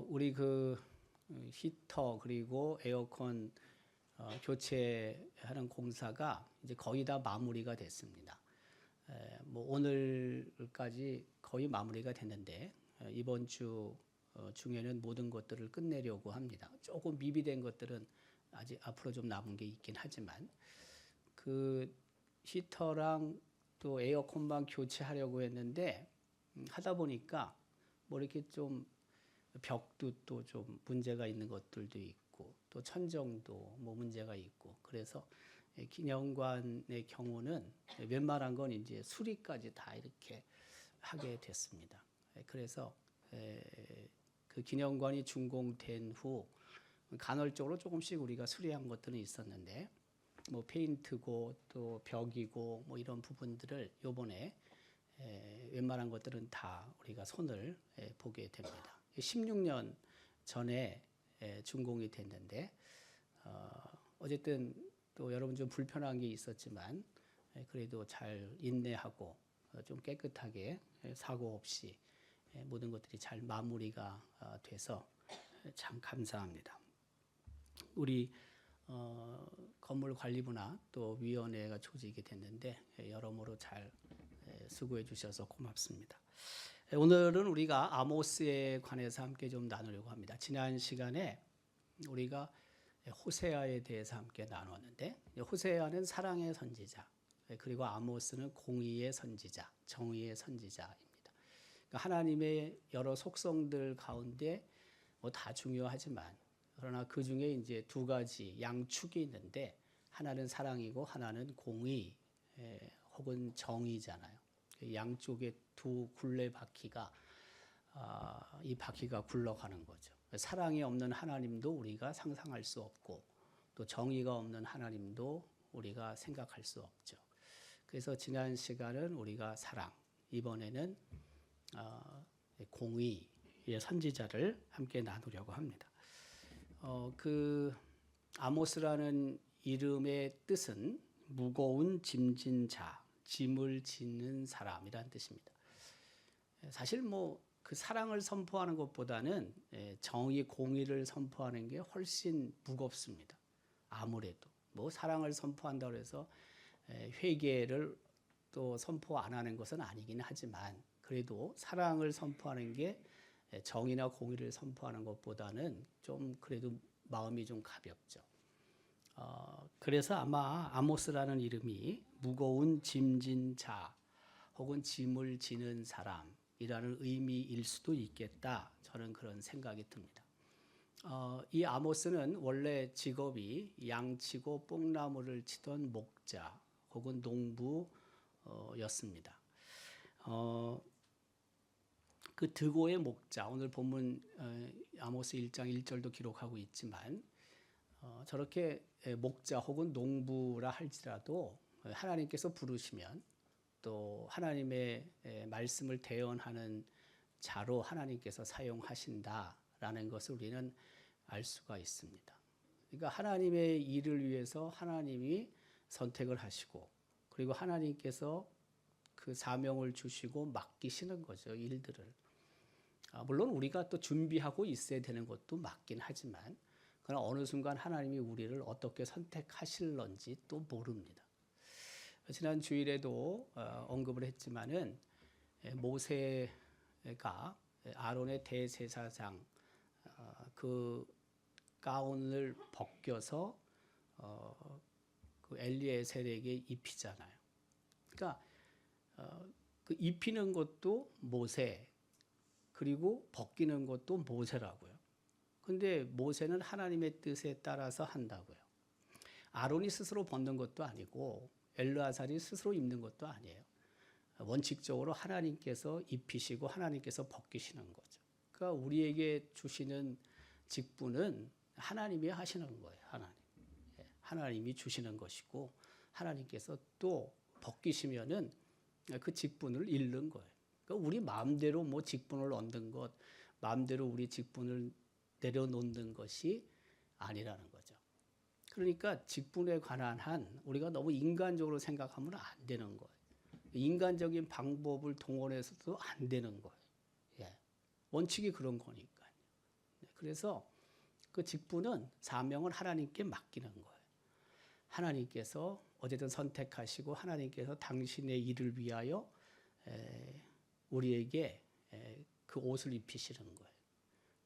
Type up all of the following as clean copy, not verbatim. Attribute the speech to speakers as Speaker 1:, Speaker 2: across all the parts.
Speaker 1: 우리 히터 그리고 에어컨 교체하는 공사가 이제 거의 다 마무리가 됐습니다. 뭐 오늘까지 거의 마무리가 됐는데 이번 주 중에는 모든 것들을 끝내려고 합니다. 조금 미비된 것들은 아직 앞으로 좀 남은 게 있긴 하지만 그 히터랑 또 에어컨만 교체하려고 했는데 하다 보니까 뭐 이렇게 좀 벽도 또 좀 문제가 있는 것들도 있고 또 천정도 뭐 문제가 있고 그래서 기념관의 경우는 웬만한 건 이제 수리까지 다 이렇게 하게 됐습니다. 그래서 그 기념관이 준공된 후 간헐적으로 조금씩 우리가 수리한 것들은 있었는데 뭐 페인트고 또 벽이고 뭐 이런 부분들을 요번에 웬만한 것들은 다 우리가 손을 보게 됩니다. 16년 전에 준공이 됐는데 어쨌든 또 여러분 좀 불편한 게 있었지만 그래도 잘 인내하고 좀 깨끗하게 사고 없이 모든 것들이 잘 마무리가 돼서 참 감사합니다. 우리 건물관리부나 또 위원회가 조직이 됐는데 여러모로 잘 수고해 주셔서 고맙습니다. 오늘은 우리가 아모스에 관해서 함께 좀 나누려고 합니다. 지난 시간에 우리가 호세아에 대해서 함께 나눴는데 호세아는 사랑의 선지자 그리고 아모스는 공의의 선지자, 정의의 선지자입니다. 그러니까 하나님의 여러 속성들 가운데 뭐 다 중요하지만 그러나 그 중에 이제 두 가지 양축이 있는데 하나는 사랑이고 하나는 공의 혹은 정의잖아요. 양쪽에 두 굴레 바퀴가 이 바퀴가 굴러가는 거죠. 사랑이 없는 하나님도 우리가 상상할 수 없고 또 정의가 없는 하나님도 우리가 생각할 수 없죠. 그래서 지난 시간은 우리가 사랑, 이번에는 공의의 선지자를 함께 나누려고 합니다. 그 아모스라는 이름의 뜻은 무거운 짐진 자, 짐을 짓는 사람이란 뜻입니다. 사실 뭐 그 사랑을 선포하는 것보다는 정의, 공의를 선포하는 게 훨씬 무겁습니다. 아무래도 뭐 사랑을 선포한다고 해서 회개를 또 선포 안 하는 것은 아니긴 하지만 그래도 사랑을 선포하는 게 정의나 공의를 선포하는 것보다는 좀 그래도 마음이 좀 가볍죠. 그래서 아마 아모스라는 이름이 무거운 짐진 자 혹은 짐을 지는 사람이라는 의미일 수도 있겠다. 저는 그런 생각이 듭니다. 이 아모스는 원래 직업이 양치고 뽕나무를 치던 목자 혹은 농부였습니다. 그 드고의 목자, 오늘 본문 아모스 1장 1절도 기록하고 있지만 저렇게 목자 혹은 농부라 할지라도 하나님께서 부르시면 또 하나님의 말씀을 대언하는 자로 하나님께서 사용하신다라는 것을 우리는 알 수가 있습니다. 그러니까 하나님의 일을 위해서 하나님이 선택을 하시고 그리고 하나님께서 그 사명을 주시고 맡기시는 거죠, 일들을. 물론 우리가 또 준비하고 있어야 되는 것도 맞긴 하지만 그러나 어느 순간 하나님이 우리를 어떻게 선택하실런지 또 모릅니다. 지난 주일에도 언급을 했지만은 모세가 아론의 대제사장 그 가운을 벗겨서 그 엘리에셀에게 입히잖아요. 그러니까 그 입히는 것도 모세 그리고 벗기는 것도 모세라고요. 근데 모세는 하나님의 뜻에 따라서 한다고요. 아론이 스스로 벗는 것도 아니고 엘르아살이 스스로 입는 것도 아니에요. 원칙적으로 하나님께서 입히시고 하나님께서 벗기시는 거죠. 그러니까 우리에게 주시는 직분은 하나님이 하시는 거예요. 하나님이 주시는 것이고 하나님께서 또 벗기시면은 그 직분을 잃는 거예요. 그러니까 우리 마음대로 뭐 직분을 얻는 것, 마음대로 우리 직분을 내려놓는 것이 아니라는 거죠. 그러니까 직분에 관한 한 우리가 너무 인간적으로 생각하면 안 되는 거예요. 인간적인 방법을 동원해서도 안 되는 거예요. 원칙이 그런 거니까요. 그래서 그 직분은 사명을 하나님께 맡기는 거예요. 하나님께서 어쨌든 선택하시고 하나님께서 당신의 일을 위하여 우리에게 그 옷을 입히시는 거예요.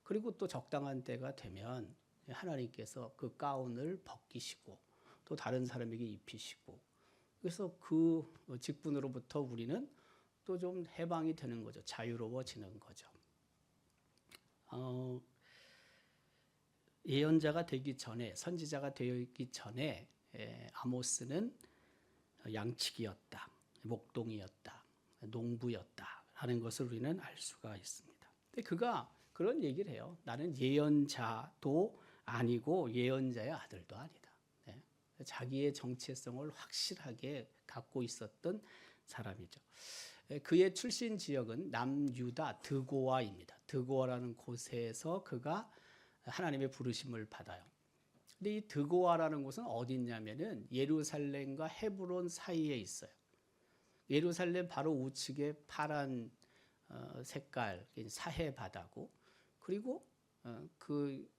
Speaker 1: 그리고 또 적당한 때가 되면 하나님께서 그 가운을 벗기시고 또 다른 사람에게 입히시고 그래서 그 직분으로부터 우리는 또 좀 해방이 되는 거죠. 자유로워지는 거죠. 예언자가 되기 전에 선지자가 되기 전에 아모스는 양치기였다, 목동이었다, 농부였다 하는 것을 우리는 알 수가 있습니다. 근데 그가 그런 얘기를 해요. 나는 예언자도 아니고 예언자의 아들도 아니다. 네. 자기의 정체성을 확실하게 갖고 있었던 사람이죠. 그의 출신 지역은 남유다 드고아입니다. 드고아라는 곳에서 그가 하나님의 부르심을 받아요. 근데 이 드고아라는 곳은 어디 있냐면은 예루살렘과 헤브론 사이에 있어요. 예루살렘 바로 우측에 파란 색깔 사해 바다고 그리고 그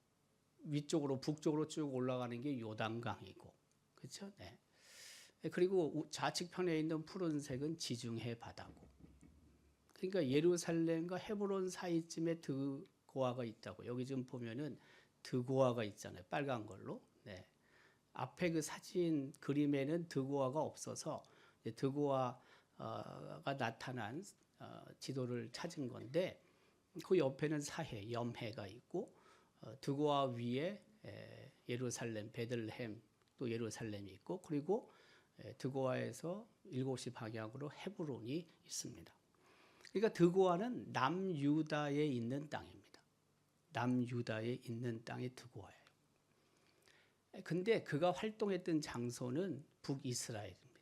Speaker 1: 위쪽으로 북쪽으로 쭉 올라가는 게 요단강이고 그렇죠? 네. 그리고 좌측편에 있는 푸른색은 지중해 바다고. 그러니까 예루살렘과 헤브론 사이쯤에 드고아가 있다고. 여기 지금 보면은 드고아가 있잖아요. 빨간 걸로. 네. 앞에 그 사진 그림에는 드고아가 없어서 드고아가 나타난 지도를 찾은 건데 그 옆에는 사해, 염해가 있고 드고아 위에 예루살렘, 베들레헴 또 예루살렘이 있고 그리고 드고아에서 7시 방향으로 헤브론이 있습니다. 그러니까 드고아는 남유다에 있는 땅입니다. 남유다에 있는 땅이 드고아예요. 근데 그가 활동했던 장소는 북이스라엘입니다.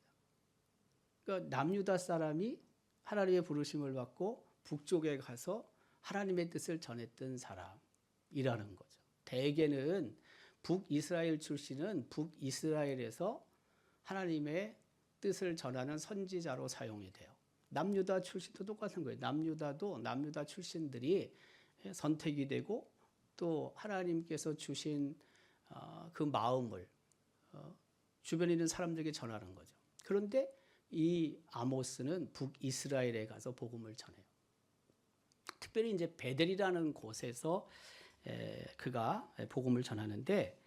Speaker 1: 그러니까 남유다 사람이 하나님의 부르심을 받고 북쪽에 가서 하나님의 뜻을 전했던 사람이라는 거죠. 대개는 북이스라엘 출신은 북이스라엘에서 하나님의 뜻을 전하는 선지자로 사용이 돼요. 남유다 출신도 똑같은 거예요. 남유다 출신들이 선택이 되고 또 하나님께서 주신 그 마음을 주변에 있는 사람들에게 전하는 거죠. 그런데 이 아모스는 북이스라엘에 가서 복음을 전해요. 특별히 이제 베델이라는 곳에서 그가 복음을 전하는데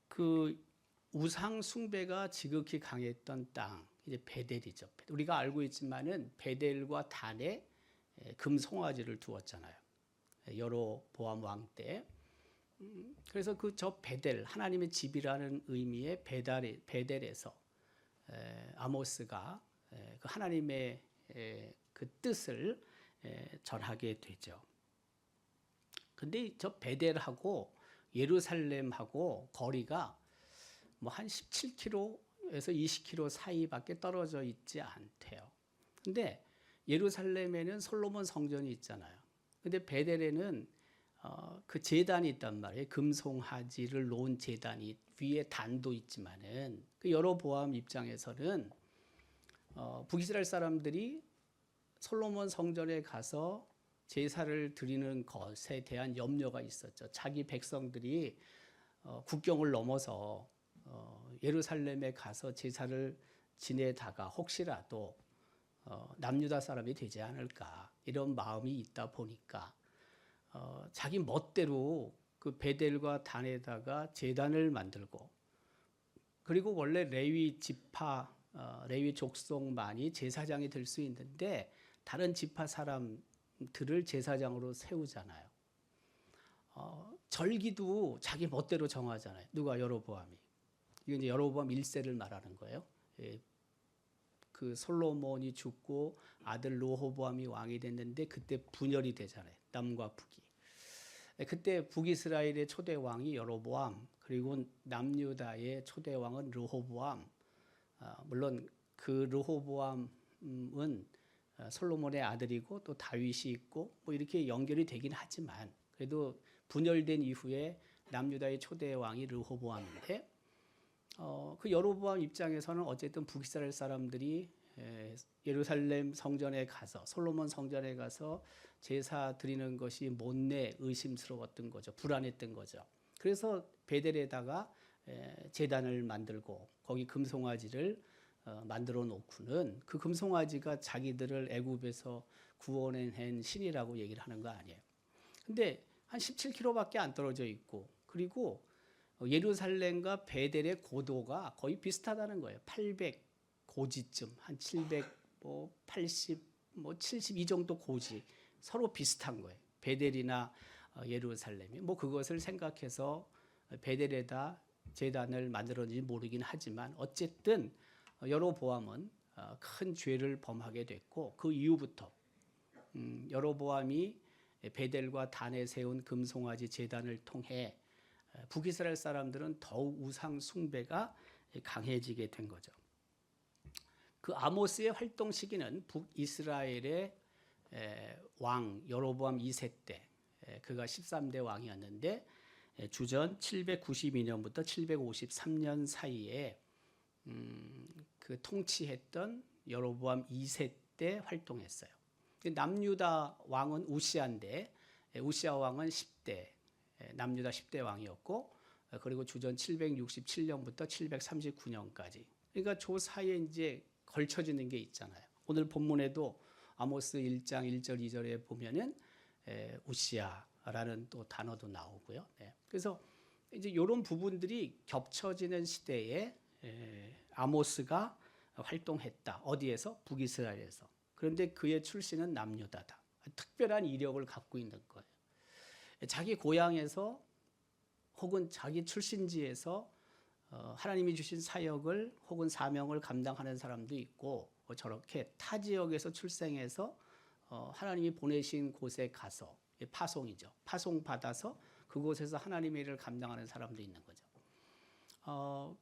Speaker 1: 그 우상 숭배가 지극히 강했던 땅 이제 베델이죠. 우리가 알고 있지만은 베델과 단에 금송아지를 두었잖아요. 여로보암 왕 때. 그래서 그 저 베델 하나님의 집이라는 의미의 베델에서 아모스가 그 하나님의 그 뜻을 전하게 되죠. 근데 저 베델하고 예루살렘하고 거리가 뭐 한 17km에서 20km 사이밖에 떨어져 있지 않대요. 근데 예루살렘에는 솔로몬 성전이 있잖아요. 근데 베델에는 그 제단이 있단 말이에요. 금송아지를 놓은 제단이 위에 단도 있지만은 그 여로보암 입장에서는 북이스라엘 사람들이 솔로몬 성전에 가서 제사를 드리는 것에 대한 염려가 있었죠. 자기 백성들이 국경을 넘어서 예루살렘에 가서 제사를 지내다가 혹시라도 남유다 사람이 되지 않을까 이런 마음이 있다 보니까 자기 멋대로 그 베델과 단에다가 제단을 만들고 그리고 원래 레위 지파 레위 족속만이 제사장이 될 수 있는데 다른 지파 사람들을 제사장으로 세우잖아요. 절기도 자기 멋대로 정하잖아요. 누가 여로보암이. 이게 이제 여로보암 1세를 말하는 거예요. 그 솔로몬이 죽고 아들 르호보암이 왕이 됐는데 그때 분열이 되잖아요. 남과 북이. 그때 북이스라엘의 초대 왕이 여로보암 그리고 남유다의 초대 왕은 르호보암. 물론 그 르호보암은 솔로몬의 아들이고 또 다윗이 있고 뭐 이렇게 연결이 되긴 하지만 그래도 분열된 이후에 남유다의 초대 왕이 르호보암인데 그 여로보암 입장에서는 어쨌든 북이스라엘 사람들이 예루살렘 성전에 가서 솔로몬 성전에 가서 제사 드리는 것이 못내 의심스러웠던 거죠. 불안했던 거죠. 그래서 베델에다가 제단을 만들고 거기 금송아지를 만들어 놓고는 그 금송아지가 자기들을 애굽에서 구원해낸 신이라고 얘기를 하는 거 아니에요. 근데 한 17km밖에 안 떨어져 있고 그리고 예루살렘과 베델의 고도가 거의 비슷하다는 거예요. 800 고지쯤 한 780, 70 이 정도 고지 서로 비슷한 거예요. 베델이나 예루살렘이 그것을 생각해서 베델에다 제단을 만들었는지 모르긴 하지만 어쨌든 여로보암은 큰 죄를 범하게 됐고 그 이후부터 여로보암이 베델과 단에 세운 금송아지 제단을 통해 북이스라엘 사람들은 더욱 우상 숭배가 강해지게 된 거죠. 그 아모스의 활동 시기는 북이스라엘의 왕 여로보암 2세 때 그가 13대 왕이었는데 주전 792년부터 753년 사이에 그 통치했던 여로보암 2세 때 활동했어요. 남유다 왕은 우시아인데 우시아 왕은 10대 남유다 10대 왕이었고 그리고 주전 767년부터 739년까지 그러니까 저 사이에 이제 걸쳐지는 게 있잖아요. 오늘 본문에도 아모스 1장 1절 2절에 보면은 우시아라는 또 단어도 나오고요. 그래서 이제 이런 부분들이 겹쳐지는 시대에 아모스가 활동했다. 어디에서? 북이스라엘에서. 그런데 그의 출신은 남유다다. 특별한 이력을 갖고 있는 거예요. 자기 고향에서 혹은 자기 출신지에서 하나님이 주신 사역을 혹은 사명을 감당하는 사람도 있고 저렇게 타 지역에서 출생해서 하나님이 보내신 곳에 가서 파송이죠. 파송 받아서 그곳에서 하나님의 일을 감당하는 사람도 있는 거죠.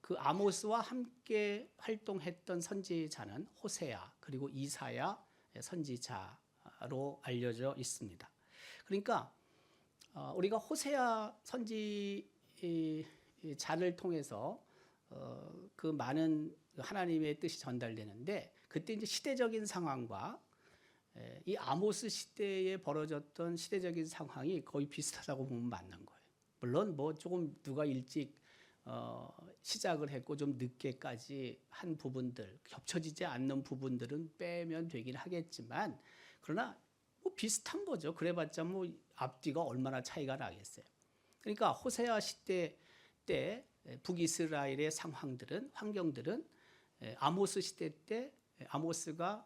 Speaker 1: 그 아모스와 함께 활동했던 선지자는 호세아 그리고 이사야 선지자로 알려져 있습니다. 그러니까 우리가 호세아 선지자를 통해서 그 많은 하나님의 뜻이 전달되는데 그때 이제 시대적인 상황과 이 아모스 시대에 벌어졌던 시대적인 상황이 거의 비슷하다고 보면 맞는 거예요. 물론 조금 누가 일찍 시작을 했고 좀 늦게까지 한 부분들 겹쳐지지 않는 부분들은 빼면 되긴 하겠지만 그러나 비슷한 거죠. 그래봤자 앞뒤가 얼마나 차이가 나겠어요. 그러니까 호세아 시대 때 북이스라엘의 환경들은 아모스 시대 때 아모스가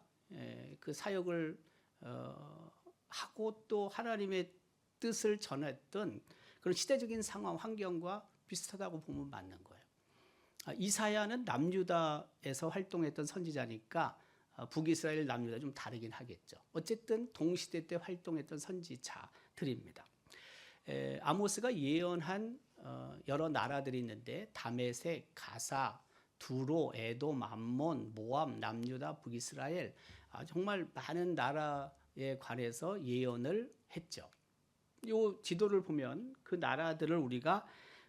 Speaker 1: 그 사역을 하고 또 하나님의 뜻을 전했던 그런 시대적인 상황 환경과 비슷하다고 보면 맞는 거예요. 이사야는 남유다에서 활동했던 선지자니까 북이스라엘 남유다 좀 다르긴 하겠죠. 어쨌든 동시대 때 활동했던 선지자들입니다. 아모스가 예언한 여러 나라들이 있는데 다메섹, 가사, 두로, 에돔, 암몬, 모압, 남유다, 북이스라엘 정말 많은 나라에 관해서 예언을 했죠. 이 지도를 보면 그 나라들을 우리가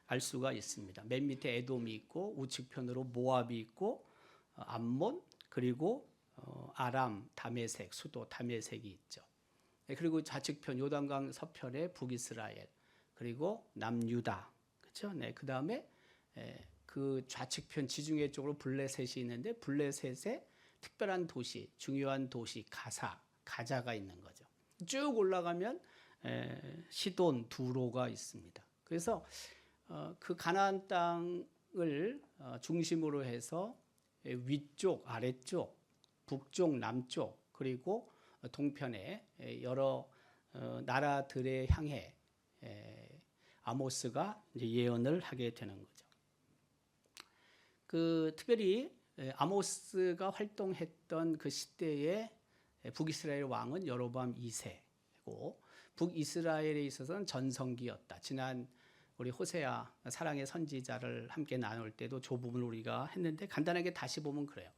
Speaker 1: 알 수가 있습니다. 맨 밑에 에돔이 있고 우측편으로 모압이 있고 암몬 그리고 아람, 다메섹, 수도 다메섹이 있죠. 그리고 좌측편 요단강 서편에 북이스라엘 그리고 남유다 그렇죠? 그 다음에 그 좌측편 지중해 쪽으로 블레셋이 있는데 블레셋에 특별한 도시, 중요한 도시 가자가 있는 거죠. 쭉 올라가면 시돈, 두로가 있습니다. 그래서 그 가나안 땅을 중심으로 해서 위쪽, 아래쪽, 북쪽, 남쪽 그리고 동편에 여러 나라들에 향해 아모스가 이제 예언을 하게 되는 거죠. 특별히 아모스가 활동했던 그 시대에 북이스라엘 왕은 여로보암 2세고 북이스라엘에 있어서는 전성기였다. 지난 우리 호세아 사랑의 선지자를 함께 나눌 때도 저 부분을 우리가 했는데 간단하게 다시 보면 그래요.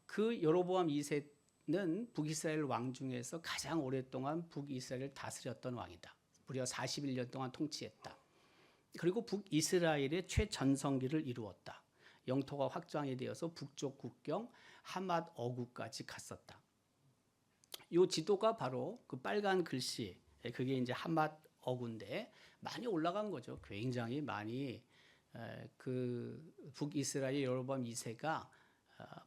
Speaker 1: 그 여로보암 2세는 북이스라엘 왕 중에서 가장 오랫동안 북이스라엘을 다스렸던 왕이다. 무려 41년 동안 통치했다. 그리고 북이스라엘의 최전성기를 이루었다. 영토가 확장이 되어서 북쪽 국경 하맛 어구까지 갔었다. 이 지도가 바로 그 빨간 글씨, 그게 이제 하맛 어구인데 많이 올라간 거죠. 굉장히 많이 그 북이스라엘 여로보암 2세가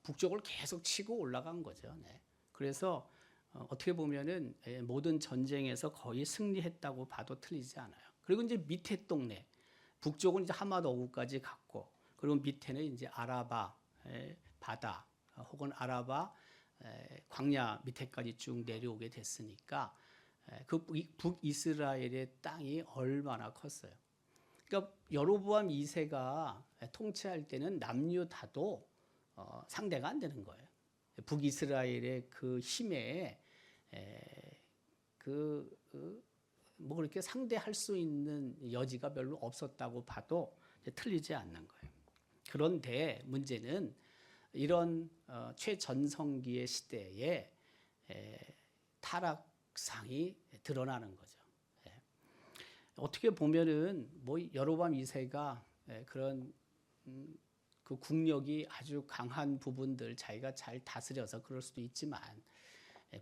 Speaker 1: 북쪽을 계속 치고 올라간 거죠. 네. 그래서 어떻게 보면은 모든 전쟁에서 거의 승리했다고 봐도 틀리지 않아요. 그리고 이제 밑에 동네 북쪽은 이제 하맛 어구까지 갔고, 그리고 밑에는 이제 아라바 바다 혹은 아라바 광야 밑에까지 쭉 내려오게 됐으니까 그 북이스라엘의 땅이 얼마나 컸어요. 그러니까 여로보암 2세가 통치할 때는 남유 다도 상대가 안 되는 거예요. 북이스라엘의 그 힘에 뭐 그렇게 상대할 수 있는 여지가 별로 없었다고 봐도 틀리지 않는 거예요. 그런데 문제는 이런 최전성기의 시대에 타락상이 드러나는 거죠. 어떻게 보면은 뭐 여로보암 2세가 그런 그 국력이 아주 강한 부분들 자기가 잘 다스려서 그럴 수도 있지만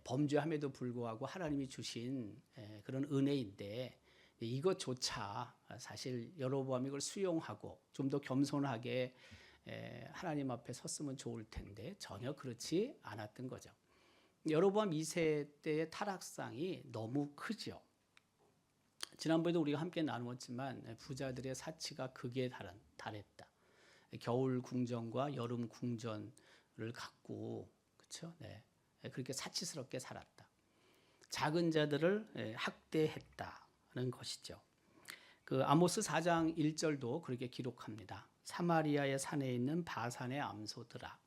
Speaker 1: 범죄함에도 불구하고 하나님이 주신 그런 은혜인데 이것조차 사실 여로보암이 이걸 수용하고 좀 더 겸손하게 하나님 앞에 섰으면 좋을 텐데 전혀 그렇지 않았던 거죠. 여로보암 2세 때의 타락상이 너무 크죠. 지난번에도 우리가 함께 나누었지만 부자들의 사치가 극에 달했다. 겨울 궁전과 여름 궁전을 갖고 그렇죠? 네. 그렇게 사치스럽게 살았다. 작은 자들을 학대했다는 것이죠. 그 아모스 4장 1절도 그렇게 기록합니다. 사마리아의 산에 있는 바산의 암소들아,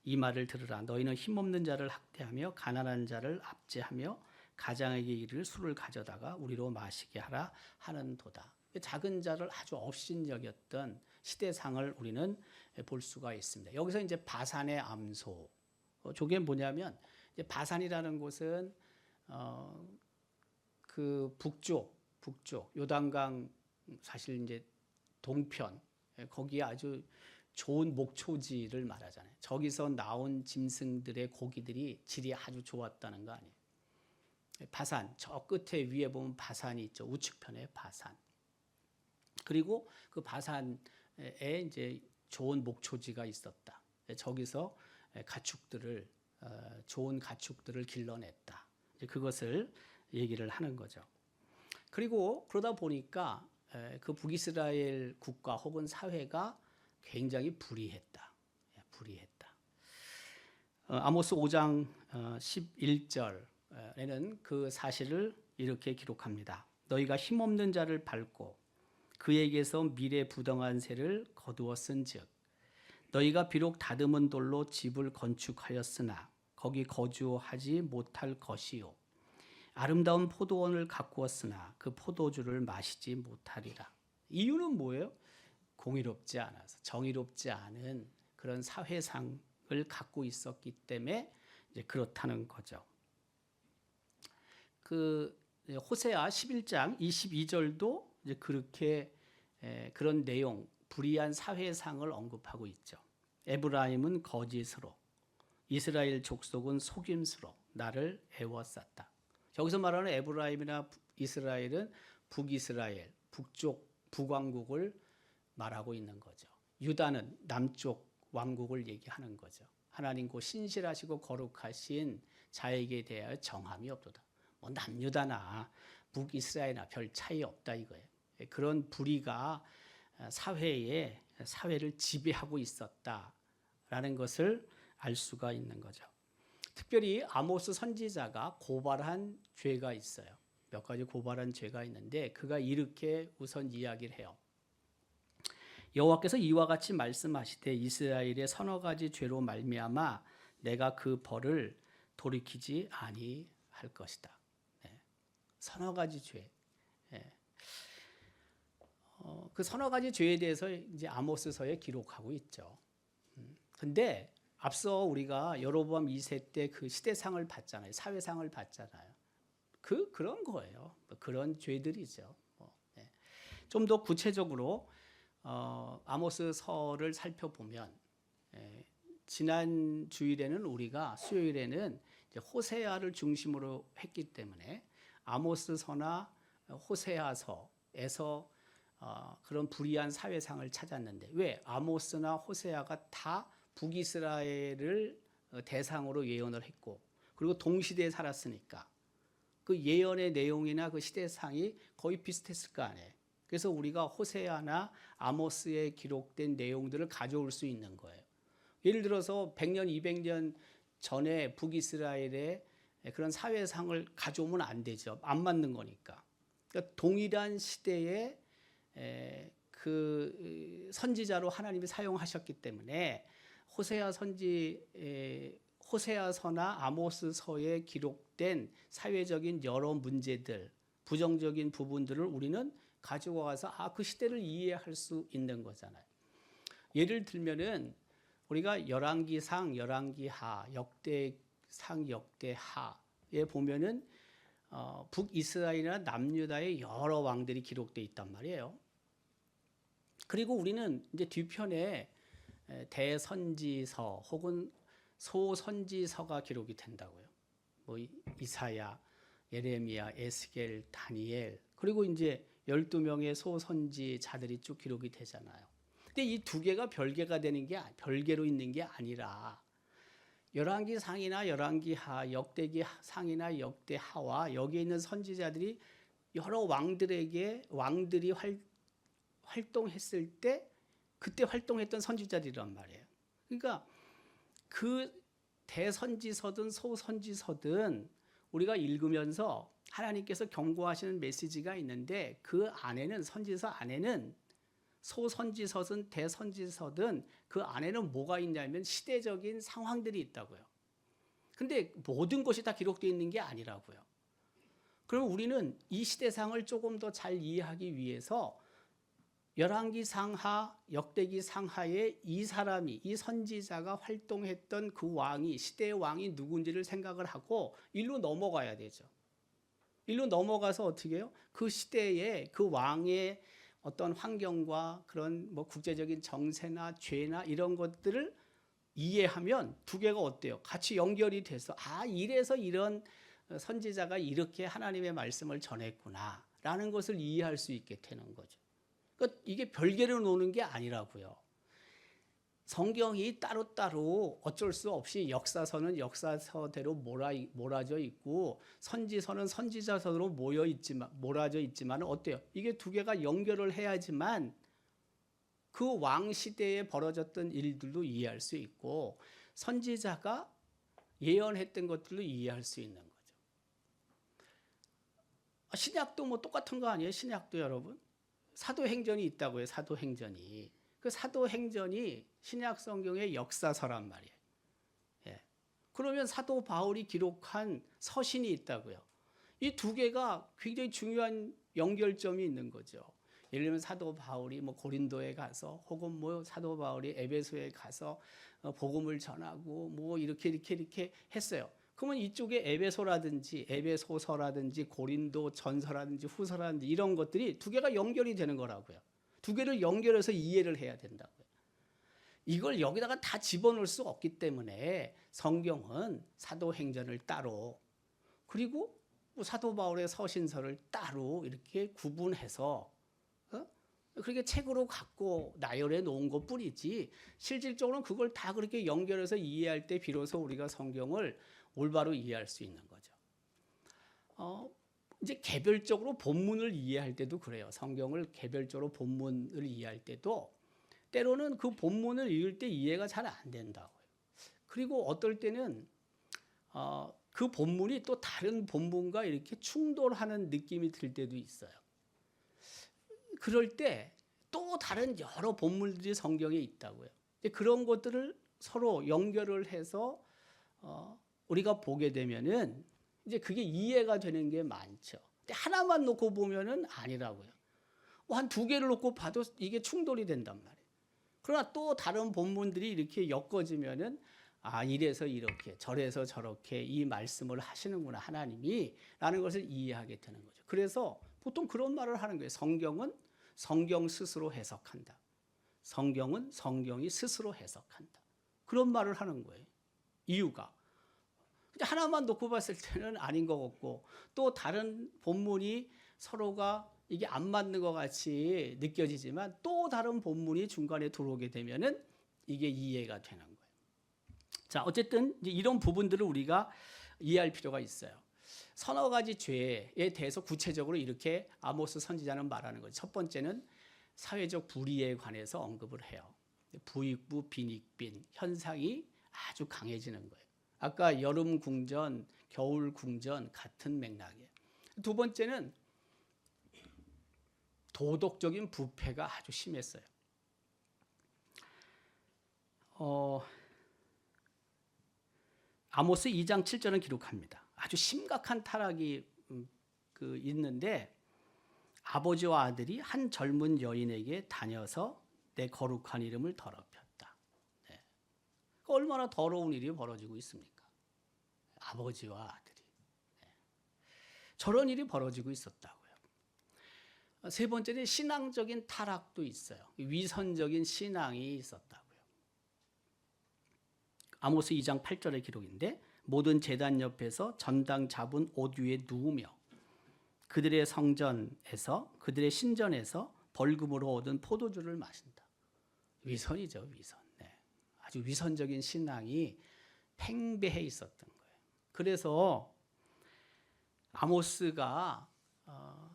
Speaker 1: 이 말을 들으라. 너희는 힘없는 자를 학대하며 가난한 자를 압제하며 가장에게 이를 술을 가져다가 우리로 마시게 하라 하는도다. 작은 자를 아주 업신여겼던 시대상을 우리는 볼 수가 있습니다. 여기서 이제 바산의 암소, 저게 뭐냐면 이제 바산이라는 곳은 그 북쪽 요단강 사실 이제 동편 거기에 아주 좋은 목초지를 말하잖아요. 저기서 나온 짐승들의 고기들이 질이 아주 좋았다는 거 아니에요. 바산 저 끝에 위에 보면 바산이 있죠. 우측편에 바산. 그리고 그 바산에 이제 좋은 목초지가 있었다. 저기서 가축들을 좋은 가축들을 길러냈다. 그것을 얘기를 하는 거죠. 그리고 그러다 보니까 그 북이스라엘 국가 혹은 사회가 굉장히 불의했다. 아모스 5장 11절에는 그 사실을 이렇게 기록합니다. 너희가 힘없는 자를 밟고 그에게서 미래 부당한 새를 거두어 쓴즉 너희가 비록 다듬은 돌로 집을 건축하였으나 거기 거주하지 못할 것이요 아름다운 포도원을 가꾸었으나 그 포도주를 마시지 못하리라. 이유는 뭐예요? 공의롭지 않아서 정의롭지 않은 그런 사회상을 갖고 있었기 때문에 이제 그렇다는 거죠. 그 호세아 11장 22절도 이제 그렇게 그런 내용, 불의한 사회상을 언급하고 있죠. 에브라임은 거짓으로, 이스라엘 족속은 속임수로 나를 애워쌌다. 여기서 말하는 에브라임이나 이스라엘은 북이스라엘, 북쪽 북왕국을 말하고 있는 거죠. 유다는 남쪽 왕국을 얘기하는 거죠. 하나님 그 신실하시고 거룩하신 자에게 대하여 정함이 없도다. 뭐 남유다나 북이스라엘이나 별 차이 없다 이거예요. 그런 불의가 사회를 지배하고 있었다라는 것을 알 수가 있는 거죠. 특별히 아모스 선지자가 고발한 죄가 있어요. 몇 가지 고발한 죄가 있는데 그가 이렇게 우선 이야기를 해요. 여호와께서 이와 같이 말씀하시되 이스라엘의 서너 가지 죄로 말미암아 내가 그 벌을 돌이키지 아니할 것이다. 서너 가지 죄. 그 서너 가지 죄에 대해서 이제 아모스서에 기록하고 있죠. 근데 앞서 우리가 여로보암 2세 때 그 시대상을 봤잖아요. 사회상을 봤잖아요. 그런 거예요. 그런 죄들이죠. 좀 더 구체적으로 아모스서를 살펴보면 지난 주일에는 우리가 수요일에는 이제 호세아를 중심으로 했기 때문에 아모스서나 호세아서에서 그런 불의한 사회상을 찾았는데 왜 아모스나 호세아가 다 북이스라엘을 대상으로 예언을 했고 그리고 동시대에 살았으니까 그 예언의 내용이나 그 시대상이 거의 비슷했을 거 아니에요. 그래서 우리가 호세아나 아모스에 기록된 내용들을 가져올 수 있는 거예요. 예를 들어서 100년, 200년 전에 북이스라엘의 그런 사회상을 가져오면 안 되죠. 안 맞는 거니까. 그러니까 동일한 시대에 그 선지자로 하나님이 사용하셨기 때문에 호세아서나 아모스서에 기록된 사회적인 여러 문제들, 부정적인 부분들을 우리는 가지고 가서 그 시대를 이해할 수 있는 거잖아요. 예를 들면은 우리가 열왕기상, 열왕기하, 역대상, 역대하에 보면은 북이스라엘이나 남유다의 여러 왕들이 기록되어 있단 말이에요. 그리고 우리는 이제 뒤편에 대선지서 혹은 소선지서가 기록이 된다고요. 뭐 이사야, 예레미야, 에스겔, 다니엘 그리고 이제 12명의 소선지자들이 쭉 기록이 되잖아요. 근데 이 두 개가 별개가 되는 게 별개로 있는 게 아니라 열왕기상이나 열왕기하, 역대기상이나 역대하와 여기에 있는 선지자들이 여러 왕들이 활동했을 때 그때 활동했던 선지자들이란 말이에요. 그러니까 그 대선지서든 소선지서든 우리가 읽으면서 하나님께서 경고하시는 메시지가 있는데 그 안에는 선지서 안에는 소선지서든 대선지서든 그 안에는 뭐가 있냐면 시대적인 상황들이 있다고요. 근데 모든 것이 다 기록되어 있는 게 아니라고요. 그럼 우리는 이 시대상을 조금 더 잘 이해하기 위해서 열왕기상하, 역대기상하에 이 선지자가 활동했던 그 왕이 시대의 왕이 누군지를 생각을 하고 일로 넘어가야 되죠. 일로 넘어가서 어떻게 해요? 그 시대에 그 왕의 어떤 환경과 그런 뭐 국제적인 정세나 죄나 이런 것들을 이해하면 두 개가 어때요? 같이 연결이 돼서 이래서 이런 선지자가 이렇게 하나님의 말씀을 전했구나라는 것을 이해할 수 있게 되는 거죠. 그러니까 이게 별개로 노는 게 아니라고요. 성경이 따로따로 어쩔 수 없이 역사서는 역사서대로 몰아져 있고 선지서는 선지자서로 몰아져 있지만 어때요? 이게 두 개가 연결을 해야지만 그 왕 시대에 벌어졌던 일들도 이해할 수 있고 선지자가 예언했던 것들도 이해할 수 있는 거죠. 신약도 뭐 똑같은 거 아니에요? 신약도 여러분. 사도행전이 있다고요. 사도행전이. 그 사도행전이 신약 성경의 역사서란 말이에요. 예. 그러면 사도 바울이 기록한 서신이 있다고요. 이 두 개가 굉장히 중요한 연결점이 있는 거죠. 예를 들면 사도 바울이 뭐 고린도에 가서 혹은 뭐 사도 바울이 에베소에 가서 복음을 전하고 뭐 이렇게 했어요. 그러면 이쪽에 에베소서라든지 고린도 전서라든지 후서라든지 이런 것들이 두 개가 연결이 되는 거라고요. 두 개를 연결해서 이해를 해야 된다고요. 이걸 여기다가 다 집어넣을 수 없기 때문에 성경은 사도행전을 따로 그리고 사도 바울의 서신서를 따로 이렇게 구분해서 그렇게 책으로 갖고 나열해 놓은 것뿐이지 실질적으로는 그걸 다 그렇게 연결해서 이해할 때 비로소 우리가 성경을 올바로 이해할 수 있는 거죠. 이제 개별적으로 본문을 이해할 때도 그래요. 성경을 개별적으로 본문을 이해할 때도 때로는 그 본문을 읽을 때 이해가 잘 안 된다고요. 그리고 어떨 때는 그 본문이 또 다른 본문과 이렇게 충돌하는 느낌이 들 때도 있어요. 그럴 때 또 다른 여러 본문들이 성경에 있다고요. 그런 것들을 서로 연결을 해서 우리가 보게 되면은 이제 그게 이해가 되는 게 많죠. 근데 하나만 놓고 보면은 아니라고요. 한 두 개를 놓고 봐도 이게 충돌이 된단 말이에요. 그러나 또 다른 본문들이 이렇게 엮어지면은 이래서 이렇게 저래서 저렇게 이 말씀을 하시는구나 하나님이 라는 것을 이해하게 되는 거죠. 그래서 보통 그런 말을 하는 거예요. 성경은 성경 스스로 해석한다. 성경은 성경이 스스로 해석한다. 그런 말을 하는 거예요. 이유가 근데 하나만 놓고 봤을 때는 아닌 것 같고 또 다른 본문이 서로가 이게 안 맞는 것 같이 느껴지지만 또 다른 본문이 중간에 들어오게 되면은 이게 이해가 되는 거예요. 자, 어쨌든 이제 이런 부분들을 우리가 이해할 필요가 있어요. 서너 가지 죄에 대해서 구체적으로 이렇게 아모스 선지자는 말하는 거죠. 첫 번째는 사회적 불의에 관해서 언급을 해요. 부익부 빈익빈 현상이 아주 강해지는 거예요. 아까 여름 궁전, 겨울 궁전 같은 맥락이에요. 두 번째는 도덕적인 부패가 아주 심했어요. 아모스 2장 7절은 기록합니다. 아주 심각한 타락이 있는데 아버지와 아들이 한 젊은 여인에게 다녀서 내 거룩한 이름을 더럽혔다. 네. 얼마나 더러운 일이 벌어지고 있습니까? 아버지와 아들이. 네. 저런 일이 벌어지고 있었다고요. 세 번째는 신앙적인 타락도 있어요. 위선적인 신앙이 있었다고요. 아모스 2장 8절의 기록인데 모든 제단 옆에서 전당 잡은 옷 위에 누우며 그들의 성전에서 그들의 신전에서 벌금으로 얻은 포도주를 마신다. 위선이죠, 위선. 네. 아주 위선적인 신앙이 팽배해 있었던 거예요. 그래서 아모스가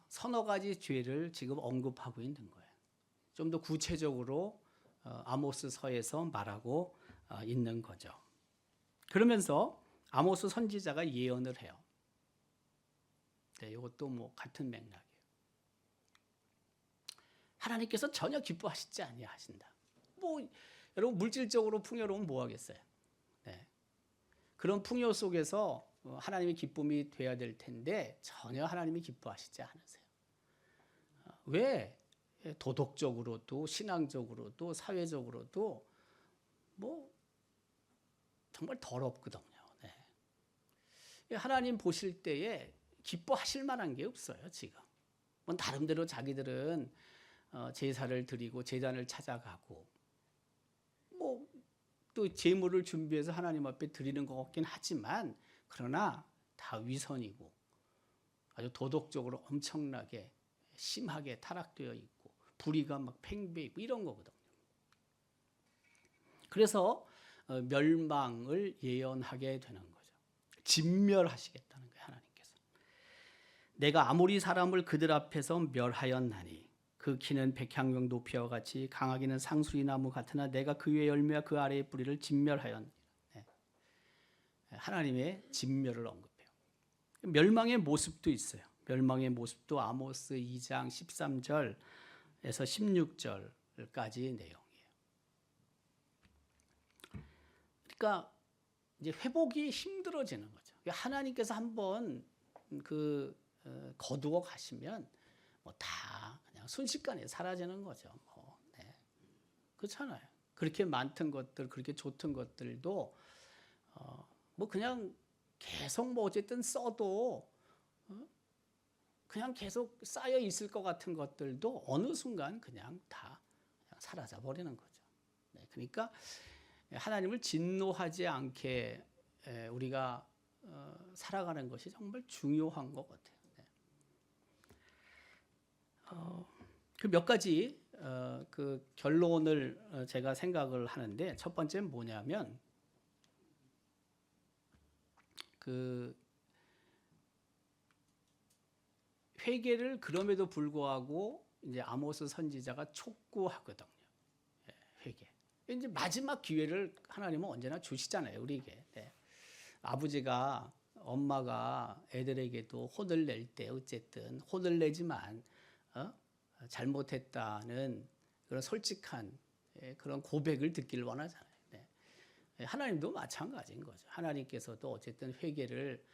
Speaker 1: 서너 가지 죄를 지금 언급하고 있는 거예요. 좀 더 구체적으로 아모스서에서 말하고 있는 거죠. 그러면서 아모스 선지자가 예언을 해요. 네, 이것도 뭐 같은 맥락이에요. 하나님께서 전혀 기뻐하시지 아니하신다. 뭐 여러분 물질적으로 풍요로우면 뭐 하겠어요? 네. 그런 풍요 속에서 하나님의 기쁨이 돼야 될 텐데 전혀 하나님이 기뻐하시지 않으세요. 왜? 도덕적으로도 신앙적으로도 사회적으로도 뭐 정말 더럽거든요. 네. 하나님 보실 때에 기뻐하실 만한 게 없어요. 지금. 뭐 나름대로 자기들은 제사를 드리고 제단을 찾아가고 뭐 또 제물을 준비해서 하나님 앞에 드리는 것 같긴 하지만 그러나 다 위선이고 아주 도덕적으로 엄청나게 심하게 타락되어 있고 불의가 막 팽배해 있고 이런 거거든요. 그래서 멸망을 예언하게 되는 거죠. 진멸하시겠다는 거예요. 하나님께서. 내가 아모리 사람을 그들 앞에서 멸하였나니 그 키는 백향명 높이와 같이 강하기는 상수리 나무 같으나 내가 그 위의 열매와 그 아래의 뿌리를 진멸하였느니라. 네. 하나님의 진멸을 언급해요. 멸망의 모습도 있어요. 멸망의 모습도 아모스 2장 13절에서 16절까지 내용이에요. 그러니까 이제 회복이 힘들어지는 거죠. 하나님께서 한번 거두어 가시면 뭐 다 그냥 순식간에 사라지는 거죠. 네. 그렇잖아요. 그렇게 많던 것들, 그렇게 좋던 것들도 뭐 그냥 계속 뭐 어쨌든 써도 그냥 계속 쌓여 있을 것 같은 것들도 어느 순간 그냥 다 사라져 버리는 거죠. 네. 그러니까 하나님을 진노하지 않게 우리가 살아가는 것이 정말 중요한 것 같아요. 네. 그 몇 가지 그 결론을 제가 생각을 하는데 첫 번째는 뭐냐면 그 회개를 그럼에도 불구하고 이제 아모스 선지자가 촉구하거든요. 회개. 이제 마지막 기회를 하나님은 언제나 주시잖아요, 우리에게. 네. 아버지가 엄마가 애들에게도 혼을 낼 때 어쨌든 혼을 내지만 잘못했다는 그런 솔직한 그런 고백을 듣기를 원하잖아요. 네. 하나님도 마찬가지인 거죠. 하나님께서도 어쨌든 회개를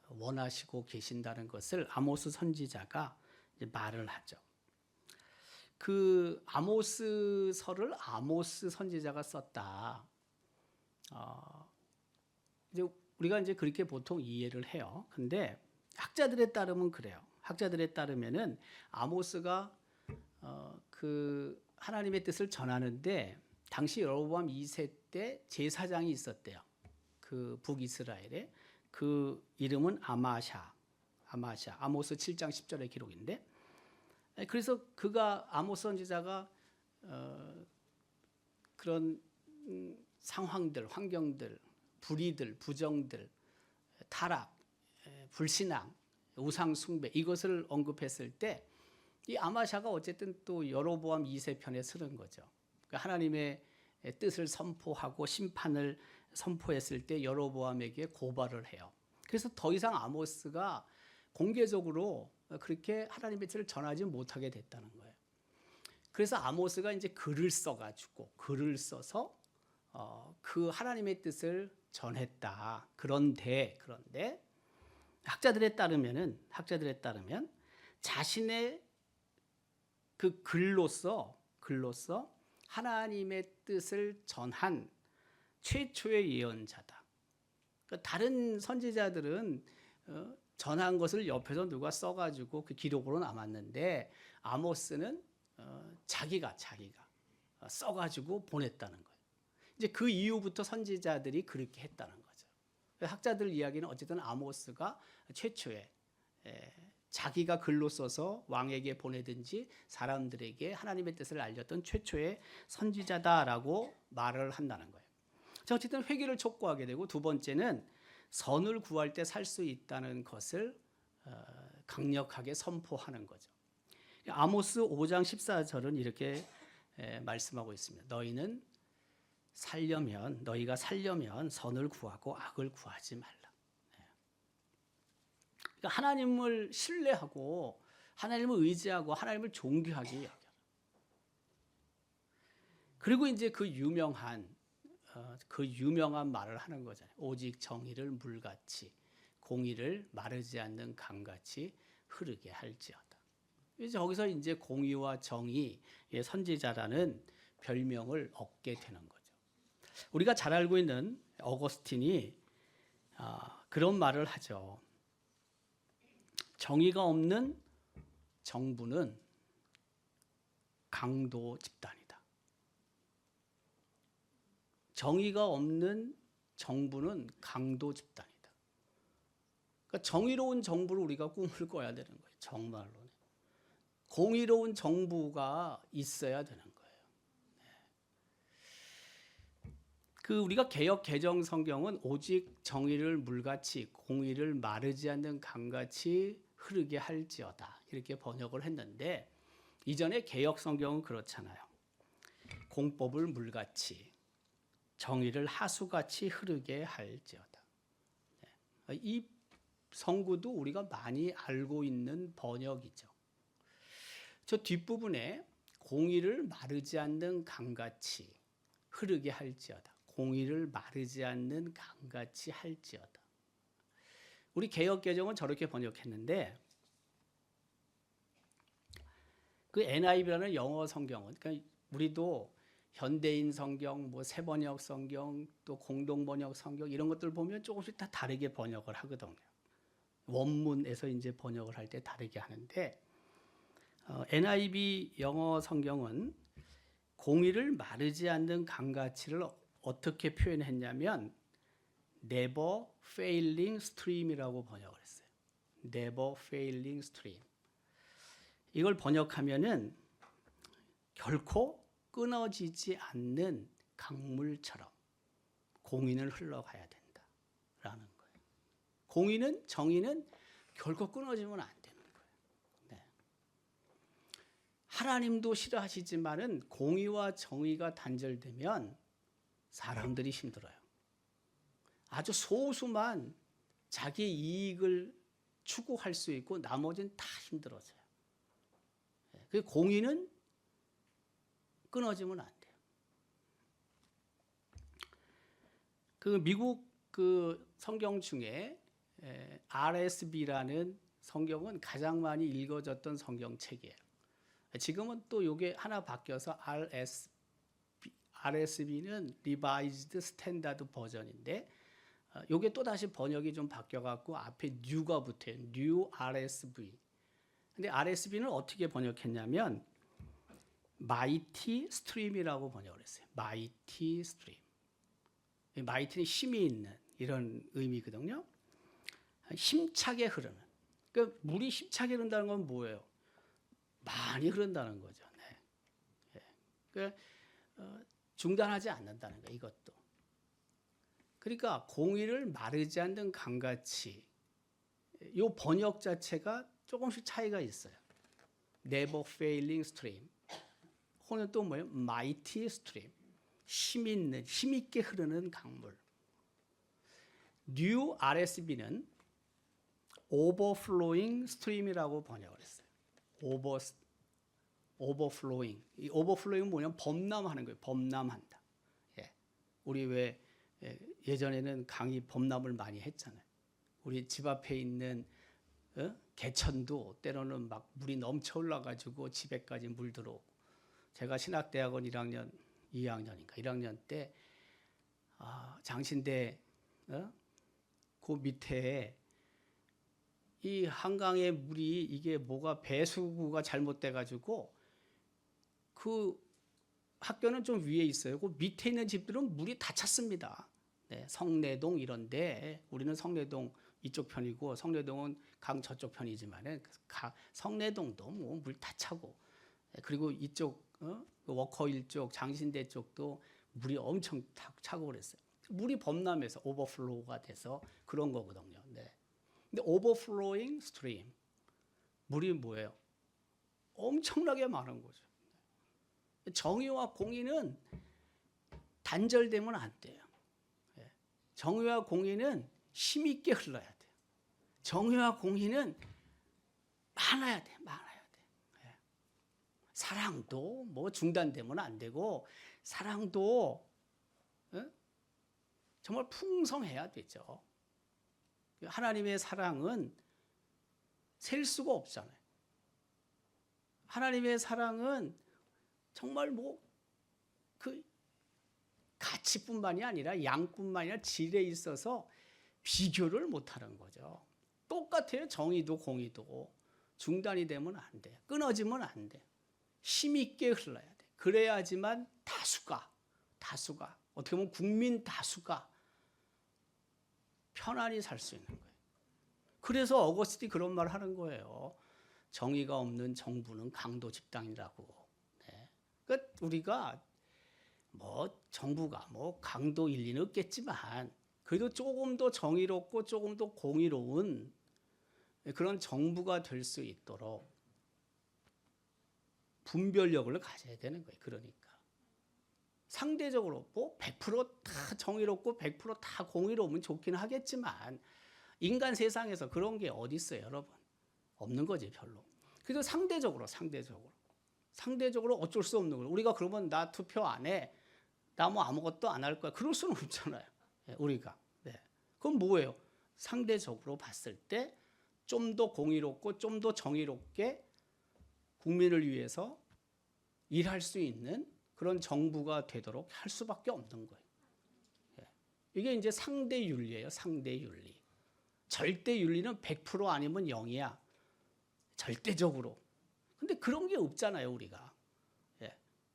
Speaker 1: 원하시고 계신다는 것을 아모스 선지자가 이제 말을 하죠. 그 아모스서를 아모스 선지자가 썼다. 이제 우리가 이제 그렇게 보통 이해를 해요. 근데 학자들에 따르면 그래요. 학자들에 따르면은 아모스가 그 하나님의 뜻을 전하는데 당시 여로보암 2세 때 제사장이 있었대요. 그 북이스라엘에 그 이름은 아마샤. 아모스 7장 10절의 기록인데, 그래서 그가 아모스 선지자가 그런 상황들, 환경들, 불의들, 부정들, 타락, 불신앙, 우상 숭배 이것을 언급했을 때 이 아마샤가 어쨌든 또 여로보암 2세 편에 서는 거죠. 그러니까 하나님의 뜻을 선포하고 심판을 선포했을 때 여로보암에게 고발을 해요. 그래서 더 이상 아모스가 공개적으로 그렇게 하나님의 뜻을 전하지 못하게 됐다는 거예요. 그래서 아모스가 이제 글을 써서 그 하나님의 뜻을 전했다. 그런데 학자들에 따르면 자신의 그 글로서 하나님의 뜻을 전한 최초의 예언자다. 그러니까 다른 선지자들은 전한 것을 옆에서 누가 써가지고 그 기록으로 남았는데 아모스는 자기가 써가지고 보냈다는 거예요. 이제 그 이후부터 선지자들이 그렇게 했다는 거죠. 학자들 이야기는 어쨌든 아모스가 최초의 자기가 글로 써서 왕에게 보내든지 사람들에게 하나님의 뜻을 알렸던 최초의 선지자다라고 말을 한다는 거예요. 자, 어쨌든 회개를 촉구하게 되고, 두 번째는 선을 구할 때 살 수 있다는 것을 강력하게 선포하는 거죠. 아모스 5장 14절은 이렇게 말씀하고 있습니다. 너희가 살려면 선을 구하고 악을 구하지 말라. 그러니까 하나님을 신뢰하고 하나님을 의지하고 하나님을 존귀하게 여겨라. 그리고 이제 그 유명한 말을 하는 거잖아요. 오직 정의를 물같이 공의를 마르지 않는 강같이 흐르게 할지어다. 이제 거기서 이제 공의와 정의의 선지자라는 별명을 얻게 되는 거죠. 우리가 잘 알고 있는 어거스틴이 그런 말을 하죠. 정의가 없는 정부는 강도 집단이다. 정의가 없는 정부는 강도 집단이다. 그러니까 정의로운 정부를 우리가 꿈을 꿔야 되는 거예요. 정말로. 공의로운 정부가 있어야 되는 거예요. 우리가 개역 개정 성경은 오직 정의를 물같이 공의를 마르지 않는 강같이 흐르게 할지어다 이렇게 번역을 했는데, 이전에 개역 성경은 그렇잖아요. 공법을 물같이 정의를 하수같이 흐르게 할지어다. 이 성구도 우리가 많이 알고 있는 번역이죠. 저 뒷부분에 공의를 마르지 않는 강같이 흐르게 할지어다. 공의를 마르지 않는 강같이 할지어다. 우리 개역 개정은 저렇게 번역했는데, 그 NIV라는 영어 성경은, 그러니까 우리도 현대인 성경, 새번역 성경, 또 공동번역 성경 이런 것들 보면 조금씩 다 다르게 번역을 하거든요. 원문에서 이제 번역을 할 때 다르게 하는데, NIV 영어 성경은 공의를 마르지 않는 강가치를 어떻게 표현했냐면 never failing stream이라고 번역을 했어요. never failing stream. 이걸 번역하면은 결코 끊어지지 않는 강물처럼 공의는 흘러가야 된다라는 거예요. 공의는, 정의는 결코 끊어지면 안 되는 거예요. 네. 하나님도 싫어하시지만은 공의와 정의가 단절되면 사람들이 힘들어요. 아주 소수만 자기 이익을 추구할 수 있고 나머지는 다 힘들어져요. 그 공의는 끊어지면 안 돼요. 미국 성경 중에 RSV라는 성경은 가장 많이 읽어졌던 성경책이에요. 지금은 또 이게 하나 바뀌어서 RSV는 Revised Standard 버전인데, 이게 또 다시 번역이 좀 바뀌어갖고 앞에 New가 붙어요. New RSV. 근데 RSV는 어떻게 번역했냐면 마이티 스트림이라고 번역을 했어요. 마이티 스트림. 마이티는 힘이 있는 이런 의미거든요. 힘차게 흐르는. 그러니까 물이 힘차게 흐른다는 건 뭐예요? 많이 흐른다는 거죠. 네. 그러니까 중단하지 않는다는 거예요. 이것도. 그러니까 공의를 마르지 않는 강같이 이 번역 자체가 조금씩 차이가 있어요. Never failing stream. 혹은 또 뭐예요? Mighty stream. 힘 있는, 힘 있게 흐르는 강물. New RSV는 overflowing stream이라고 번역을 했어요. overflowing. 이 overflowing 뭐냐면 범람하는 거예요. 범람한다. 예. 우리 왜 예전에는 강이 범람을 많이 했잖아요. 우리 집 앞에 있는 개천도 때로는 막 물이 넘쳐 올라가지고 집에까지 물 들어오고. 제가 신학대학원 1학년, 2학년인가 1학년 때 장신대 그 밑에 이 한강의 물이 이게 뭐가 배수구가 잘못돼가지고 그 학교는 좀 위에 있어요. 그 밑에 있는 집들은 물이 다 찼습니다. 네, 성내동 이런데 우리는 성내동 이쪽 편이고 성내동은 강 저쪽 편이지만은 성내동도 뭐 물 다 차고 그리고 이쪽 워커힐 쪽 장신대 쪽도 물이 엄청 차고 그랬어요. 물이 범람해서 오버플로우가 돼서 그런 거거든요. 네. 근데 오버플로잉 스트림 물이 뭐예요? 엄청나게 많은 거죠. 정의와 공의는 단절되면 안 돼요. 정의와 공의는 힘 있게 흘러야 돼요. 정의와 공의는 많아야 돼. 많아야 돼. 사랑도 뭐 중단되면 안 되고 사랑도 정말 풍성해야 되죠. 하나님의 사랑은 셀 수가 없잖아요. 하나님의 사랑은 정말 뭐 그 가치뿐만이 아니라 양뿐만이 아니라 질에 있어서 비교를 못하는 거죠. 똑같아요. 정의도 공의도 중단이 되면 안 돼. 끊어지면 안 돼. 힘 있게 흘러야 돼. 그래야지만 다수가 어떻게 보면 국민 다수가 편안히 살 수 있는 거예요. 그래서 어거스틴이 그런 말 하는 거예요. 정의가 없는 정부는 강도 집단이라고. 네. 그러니까 우리가 뭐 정부가 뭐 강도 일리는 없겠지만 그래도 조금 더 정의롭고 조금 더 공의로운 그런 정부가 될 수 있도록 분별력을 가져야 되는 거예요. 그러니까 상대적으로 뭐 100%다 정의롭고 100%다 공의로우면 좋긴 하겠지만 인간 세상에서 그런 게 어디 있어요, 여러분? 없는 거지 별로. 그래도 상대적으로 어쩔 수 없는 거예요. 우리가 그러면 나 투표 안 해, 나 뭐 아무것도 안 할 거야. 그럴 수는 없잖아요. 우리가. 네. 그럼 뭐예요? 상대적으로 봤을 때 좀 더 공의롭고 좀 더 정의롭게 국민을 위해서 일할 수 있는 그런 정부가 되도록 할 수밖에 없는 거예요. 이게 이제 상대 윤리예요. 상대 윤리. 절대 윤리는 100% 아니면 0이야. 절대적으로. 근데 그런 게 없잖아요, 우리가.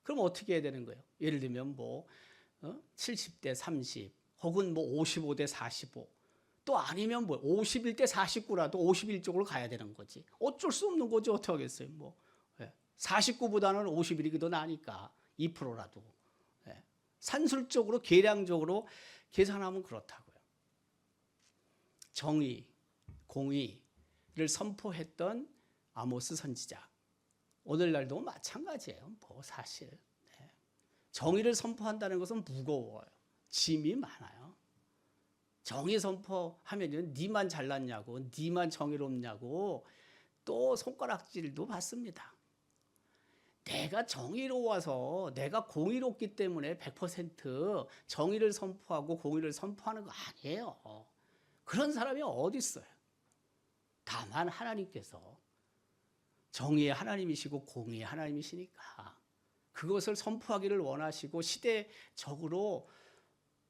Speaker 1: 그럼 어떻게 해야 되는 거예요? 예를 들면 뭐 70대 30 혹은 뭐 55대 45 또 아니면 뭐 51대 49라도 51쪽으로 가야 되는 거지. 어쩔 수 없는 거지. 어떻게 하겠어요? 뭐 49보다는 51이 더 나니까 2%라도. 산술적으로 계량적으로 계산하면 그렇다고요. 정의, 공의를 선포했던 아모스 선지자. 오늘날도 마찬가지예요. 뭐 사실. 정의를 선포한다는 것은 무거워요. 짐이 많아요. 정의 선포하면 니만 잘났냐고, 니만 정의롭냐고 또 손가락질도 받습니다. 내가 정의로워서 내가 공의롭기 때문에 100% 정의를 선포하고 공의를 선포하는 거 아니에요. 그런 사람이 어디 있어요? 다만 하나님께서 정의의 하나님이시고 공의의 하나님이시니까 그것을 선포하기를 원하시고 시대적으로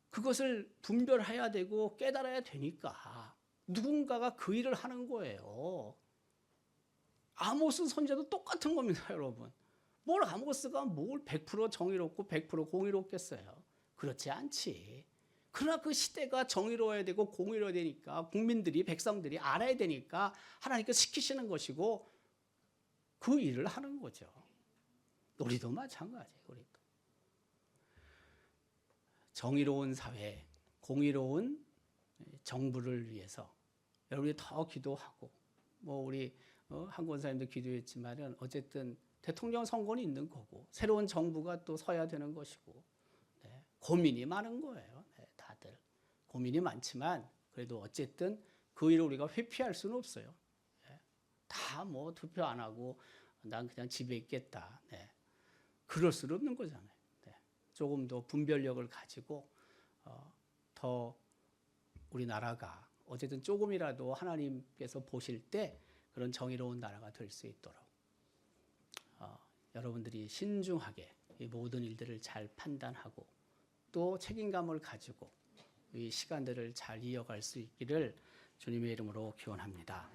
Speaker 1: 그것을 분별해야 되고 깨달아야 되니까 누군가가 그 일을 하는 거예요. 아모스 선지자도 똑같은 겁니다, 여러분. 뭘 아모스가 뭘 100% 정의롭고 100% 공의롭겠어요? 그렇지 않지. 그러나 그 시대가 정의로워야 되고 공의로워야 되니까 국민들이 백성들이 알아야 되니까 하나님께서 시키시는 것이고 그 일을 하는 거죠. 우리도 마찬가지예요. 우리도. 정의로운 사회, 공의로운 정부를 위해서 여러분이 더 기도하고 뭐 우리 한 권사님도 기도했지만은 어쨌든 대통령 선거는 있는 거고 새로운 정부가 또 서야 되는 것이고 네, 고민이 많은 거예요. 네, 다들 고민이 많지만 그래도 어쨌든 그 일을 우리가 회피할 수는 없어요. 네, 다 뭐 투표 안 하고 난 그냥 집에 있겠다. 네, 그럴 수는 없는 거잖아요. 네, 조금 더 분별력을 가지고 더 우리나라가 어쨌든 조금이라도 하나님께서 보실 때 그런 정의로운 나라가 될 수 있도록 여러분들이 신중하게 이 모든 일들을 잘 판단하고 또 책임감을 가지고 이 시간들을 잘 이어갈 수 있기를 주님의 이름으로 기원합니다.